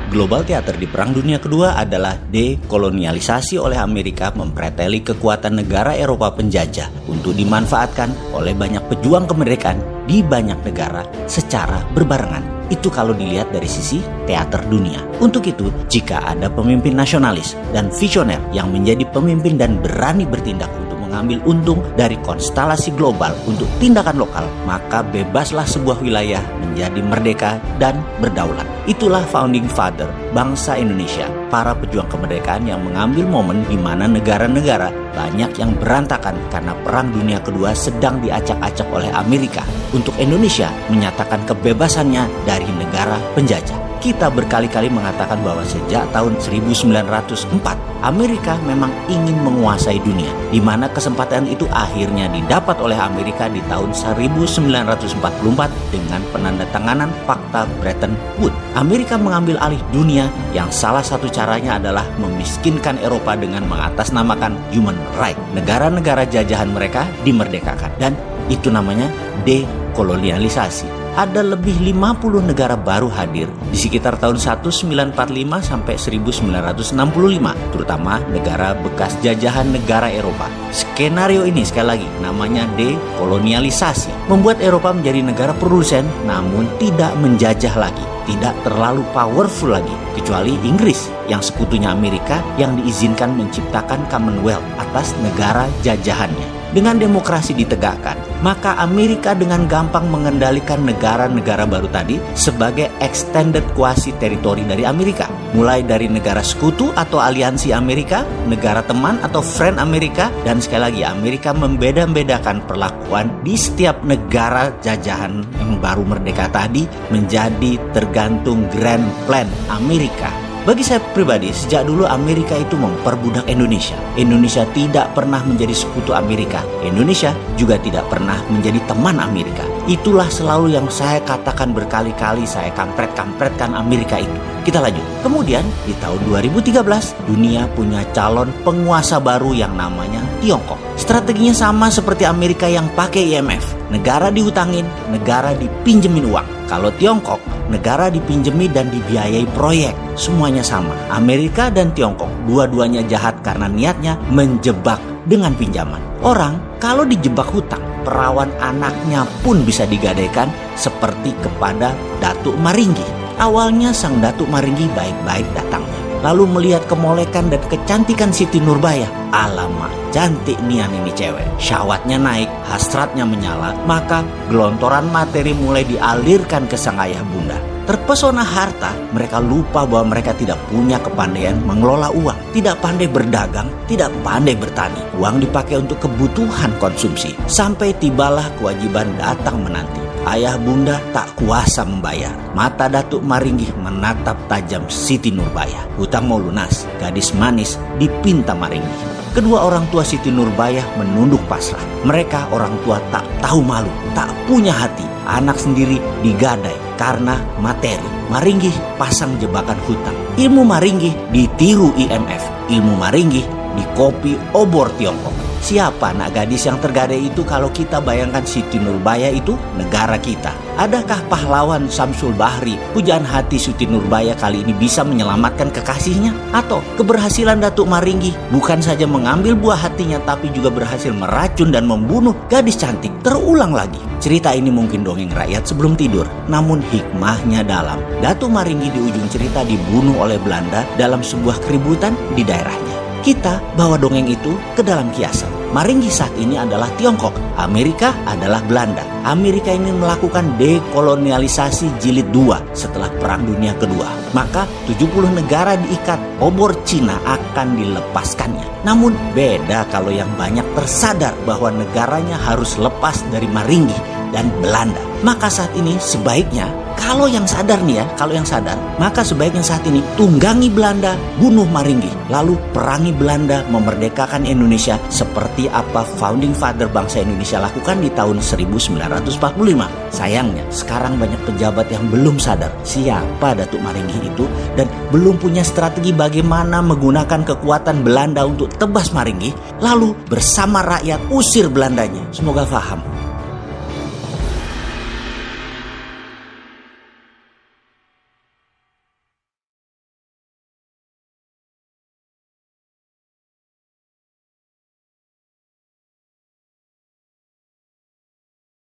Global Theater di Perang Dunia Kedua adalah dekolonialisasi oleh Amerika mempreteli kekuatan negara Eropa penjajah untuk dimanfaatkan oleh banyak pejuang kemerdekaan di banyak negara secara berbarengan. Itu kalau dilihat dari sisi teater dunia. Untuk itu, jika ada pemimpin nasionalis dan visioner yang menjadi pemimpin dan berani bertindak untuk mengambil untung dari konstelasi global untuk tindakan lokal, maka bebaslah sebuah wilayah menjadi merdeka dan berdaulat. Itulah founding father bangsa Indonesia, para pejuang kemerdekaan yang mengambil momen di mana negara-negara banyak yang berantakan karena Perang Dunia Kedua sedang diacak-acak oleh Amerika untuk Indonesia menyatakan kebebasannya dari negara penjajah. Kita berkali-kali mengatakan bahwa sejak tahun 1904 Amerika memang ingin menguasai dunia, di mana kesempatan itu akhirnya didapat oleh Amerika di tahun 1944 dengan penandatanganan Fakta Bretton Woods. Amerika mengambil alih dunia yang salah satu caranya adalah memiskinkan Eropa dengan mengatasnamakan human right. Negara-negara jajahan mereka dimerdekakan, dan itu namanya dekolonialisasi. Ada lebih 50 negara baru hadir di sekitar tahun 1945 sampai 1965, terutama negara bekas jajahan negara Eropa. Skenario ini sekali lagi namanya dekolonialisasi, membuat Eropa menjadi negara produsen namun tidak menjajah lagi, tidak terlalu powerful lagi, kecuali Inggris yang sekutunya Amerika yang diizinkan menciptakan Commonwealth atas negara jajahannya. Dengan demokrasi ditegakkan, maka Amerika dengan gampang mengendalikan negara-negara baru tadi sebagai extended quasi teritori dari Amerika. Mulai dari negara sekutu atau aliansi Amerika, negara teman atau friend Amerika, dan sekali lagi Amerika membeda-bedakan perlakuan di setiap negara jajahan yang baru merdeka tadi menjadi tergantung grand plan Amerika. Bagi saya pribadi, sejak dulu Amerika itu memperbudak Indonesia. Indonesia tidak pernah menjadi sekutu Amerika. Indonesia juga tidak pernah menjadi teman Amerika. Itulah selalu yang saya katakan berkali-kali, saya kampret-kampretkan Amerika itu. Kita lanjut. Kemudian di tahun 2013, dunia punya calon penguasa baru yang namanya Tiongkok. Strateginya sama seperti Amerika yang pakai IMF. Negara dihutangin, negara dipinjemin uang. Kalau Tiongkok, negara dipinjemi dan dibiayai proyek. Semuanya sama. Amerika dan Tiongkok dua-duanya jahat karena niatnya menjebak dengan pinjaman. Orang kalau dijebak hutang, perawan anaknya pun bisa digadaikan seperti kepada Datuk Maringgi. Awalnya sang Datuk Maringgi baik-baik datangnya, lalu melihat kemolekan dan kecantikan Siti Nurbaya. Alamak, cantik nian ini cewek. Syahwatnya naik, hasratnya menyala, maka gelontoran materi mulai dialirkan ke sang ayah bunda. Terpesona harta, mereka lupa bahwa mereka tidak punya kepandaian mengelola uang, tidak pandai berdagang, tidak pandai bertani. Uang dipakai untuk kebutuhan konsumsi, sampai tibalah kewajiban datang menanti. Ayah bunda tak kuasa membayar. Mata Datuk Maringgi menatap tajam Siti Nurbaya. Hutang mau lunas, gadis manis dipinta Maringgi. Kedua orang tua Siti Nurbaya menunduk pasrah. Mereka orang tua tak tahu malu, tak punya hati. Anak sendiri digadai karena materi. Maringgi pasang jebakan hutang. Ilmu Maringgi ditiru IMF. Ilmu Maringgi dikopi obor Tiongkok. Siapa anak gadis yang tergadai itu kalau kita bayangkan Siti Nurbaya itu negara kita? Adakah pahlawan Samsul Bahri, pujaan hati Siti Nurbaya kali ini bisa menyelamatkan kekasihnya? Atau keberhasilan Datuk Maringgi bukan saja mengambil buah hatinya tapi juga berhasil meracun dan membunuh gadis cantik terulang lagi? Cerita ini mungkin dongeng rakyat sebelum tidur, namun hikmahnya dalam. Datuk Maringgi di ujung cerita dibunuh oleh Belanda dalam sebuah keributan di daerahnya. Kita bawa dongeng itu ke dalam kiasan. Maringgi saat ini adalah Tiongkok, Amerika adalah Belanda. Amerika ini melakukan dekolonialisasi jilid 2 setelah Perang Dunia Kedua. Maka 70 negara diikat, obor Cina akan dilepaskannya. Namun beda kalau yang banyak tersadar bahwa negaranya harus lepas dari Maringgi dan Belanda. Maka saat ini sebaiknya, kalau yang sadar nih ya, maka sebaiknya saat ini tunggangi Belanda, bunuh Maringgi, lalu perangi Belanda, memerdekakan Indonesia seperti apa founding father bangsa Indonesia lakukan di tahun 1945. Sayangnya, sekarang banyak pejabat yang belum sadar siapa Datuk Maringgi itu dan belum punya strategi bagaimana menggunakan kekuatan Belanda untuk tebas Maringgi, lalu bersama rakyat usir Belandanya. Semoga paham.